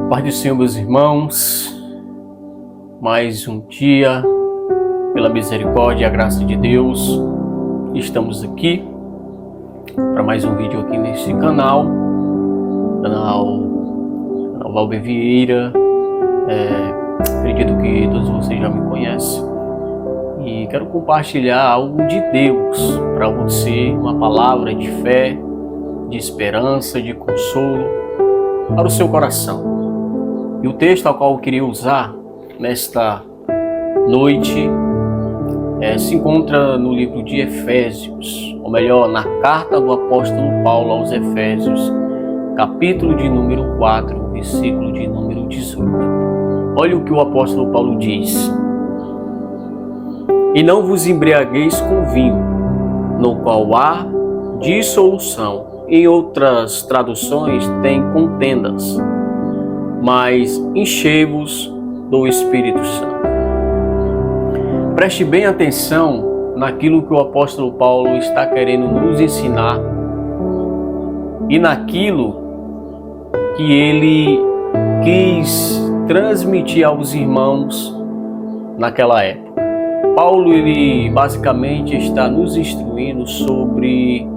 Paz do Senhor, meus irmãos, mais um dia, pela misericórdia e a graça de Deus, estamos aqui para mais um vídeo aqui nesse canal Valber Vieira. Acredito que todos vocês já me conhecem e quero compartilhar algo de Deus para você, uma palavra de fé, de esperança, de consolo para o seu coração. E o texto ao qual eu queria usar nesta noite se encontra no livro de Efésios, ou melhor, na carta do apóstolo Paulo aos Efésios, capítulo de número 4, versículo de número 18. Olha o que o apóstolo Paulo diz: E não vos embriagueis com vinho, no qual há dissolução. Em outras traduções tem contendas, mas enchei-vos do Espírito Santo. Preste bem atenção naquilo que o apóstolo Paulo está querendo nos ensinar e naquilo que ele quis transmitir aos irmãos naquela época. Paulo, ele basicamente está nos instruindo sobre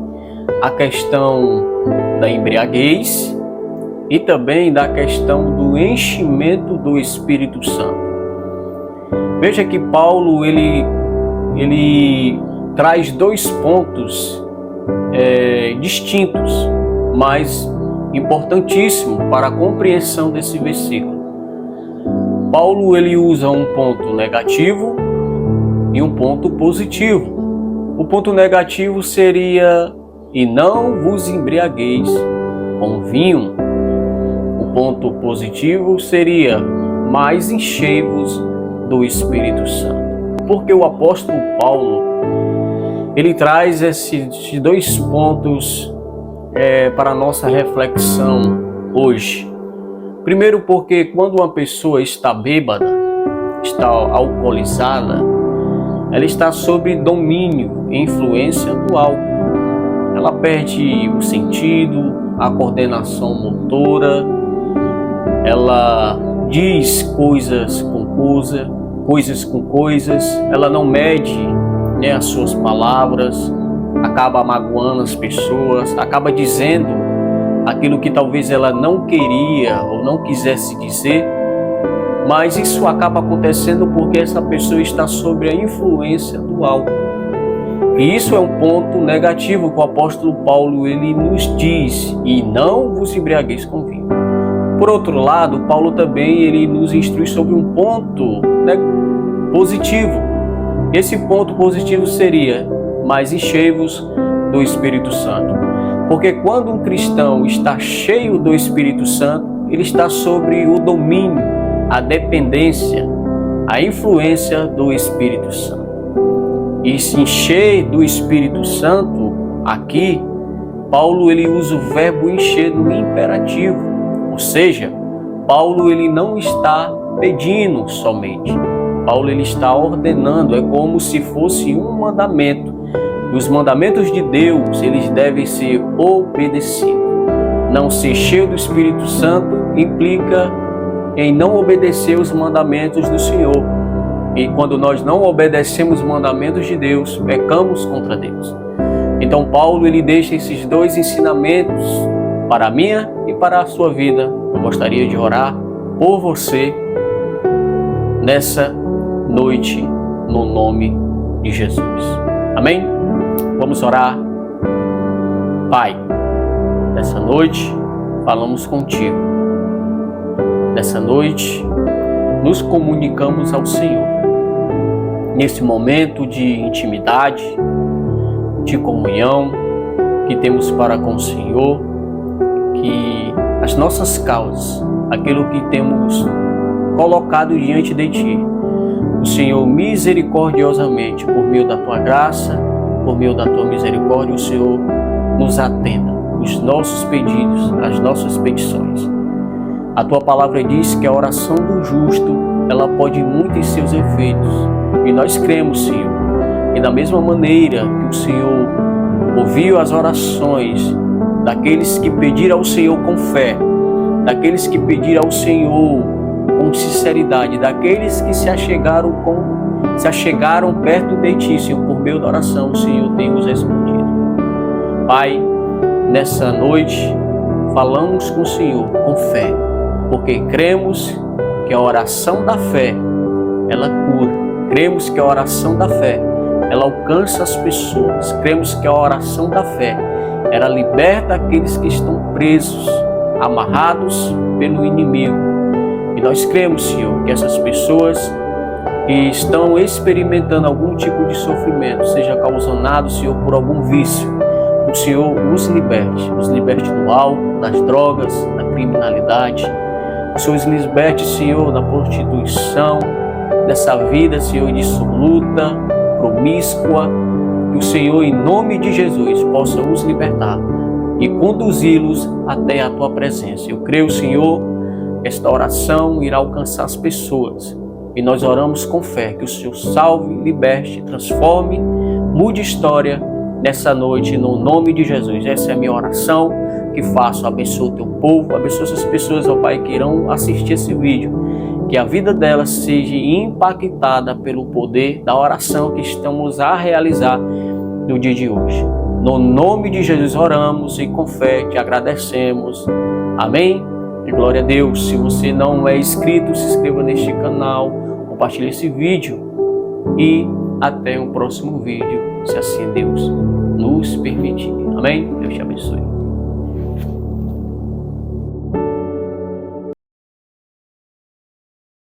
a questão da embriaguez e também da questão do enchimento do Espírito Santo. Veja que Paulo ele traz dois pontos distintos, mas importantíssimos para a compreensão desse versículo. Paulo ele usa um ponto negativo e um ponto positivo. O ponto negativo seria: e não vos embriagueis com vinho. O ponto positivo seria: mas enchei-vos do Espírito Santo. Porque o apóstolo Paulo ele traz esses dois pontos para a nossa reflexão hoje. Primeiro, porque quando uma pessoa está bêbada, está alcoolizada, ela está sob domínio e influência do álcool. Ela perde o sentido, a coordenação motora, ela diz coisas com coisas, ela não mede as suas palavras, acaba magoando as pessoas, acaba dizendo aquilo que talvez ela não queria ou não quisesse dizer, mas isso acaba acontecendo porque essa pessoa está sob a influência do álcool. E isso é um ponto negativo que o apóstolo Paulo ele nos diz: e não vos embriagueis com vinho. Por outro lado, Paulo também ele nos instrui sobre um ponto positivo. Esse ponto positivo seria: mas enchei-vos do Espírito Santo. Porque quando um cristão está cheio do Espírito Santo, ele está sobre o domínio, a dependência, a influência do Espírito Santo. E se encher do Espírito Santo, aqui, Paulo ele usa o verbo encher no imperativo. Ou seja, Paulo ele não está pedindo somente. Paulo ele está ordenando, é como se fosse um mandamento. E os mandamentos de Deus, eles devem ser obedecidos. Não ser cheio do Espírito Santo implica em não obedecer os mandamentos do Senhor. E quando nós não obedecemos os mandamentos de Deus, pecamos contra Deus. Então Paulo ele deixa esses dois ensinamentos para a minha e para a sua vida. Eu gostaria de orar por você nessa noite, no nome de Jesus. Amém? Vamos orar. Pai, nessa noite falamos contigo. Nessa noite nos comunicamos ao Senhor. Nesse momento de intimidade, de comunhão que temos para com o Senhor, que as nossas causas, aquilo que temos colocado diante de Ti, o Senhor misericordiosamente, por meio da Tua graça, por meio da Tua misericórdia, o Senhor nos atenda, os nossos pedidos, as nossas petições. A Tua palavra diz que a oração do justo, ela pode muito em seus efeitos. E nós cremos, Senhor, e da mesma maneira que o Senhor ouviu as orações daqueles que pediram ao Senhor com fé, daqueles que pediram ao Senhor com sinceridade, daqueles que se achegaram perto de Ti, Senhor, por meio da oração, o Senhor tem nos respondido. Pai, nessa noite, falamos com o Senhor com fé, porque cremos que a oração da fé, ela cura. Cremos que a oração da fé, ela alcança as pessoas. Cremos que a oração da fé, ela liberta aqueles que estão presos, amarrados pelo inimigo. E nós cremos, Senhor, que essas pessoas que estão experimentando algum tipo de sofrimento, seja causado, Senhor, por algum vício, o Senhor os liberte do álcool, das drogas, da criminalidade. O Senhor os liberte, Senhor, da prostituição, dessa vida, Senhor, dissoluta, promíscua. Que o Senhor, em nome de Jesus, possa os libertar e conduzi-los até a Tua presença. Eu creio, Senhor, que esta oração irá alcançar as pessoas. E nós oramos com fé que o Senhor salve, liberte, transforme, mude história nessa noite, no nome de Jesus. Essa é a minha oração que faço. Abençoa o Teu povo, abençoa essas pessoas, ó Pai, que irão assistir esse vídeo. Que a vida delas seja impactada pelo poder da oração que estamos a realizar no dia de hoje. No nome de Jesus oramos e com fé te agradecemos. Amém? E glória a Deus. Se você não é inscrito, se inscreva neste canal, compartilhe esse vídeo e até o próximo vídeo, se assim Deus nos permitir. Amém? Deus te abençoe.